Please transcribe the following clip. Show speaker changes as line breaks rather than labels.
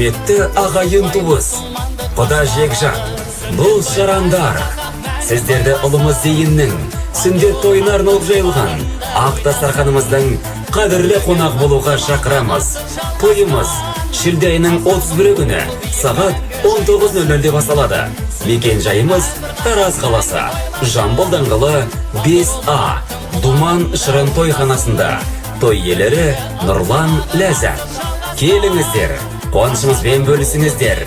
Құрметті ағайын туыс, құда жекжат, бұл шарандар, сіздерді ұлымыз дейіннің сүндет тойына арналып жайылған ақ дастарханымыздың қадірлі қонақ болуға шақырамыз. Тойымыз шілде айының 31 күні сағат 19:00-де басталады. Мекен жайымыз Тараз қаласы, Жамбыл даңғылы 5А, Думан шырын тойханасында. Той иелері Нұрлан Ләззат. Келіңіздер, қуанышымызбен бөлісіңіздер.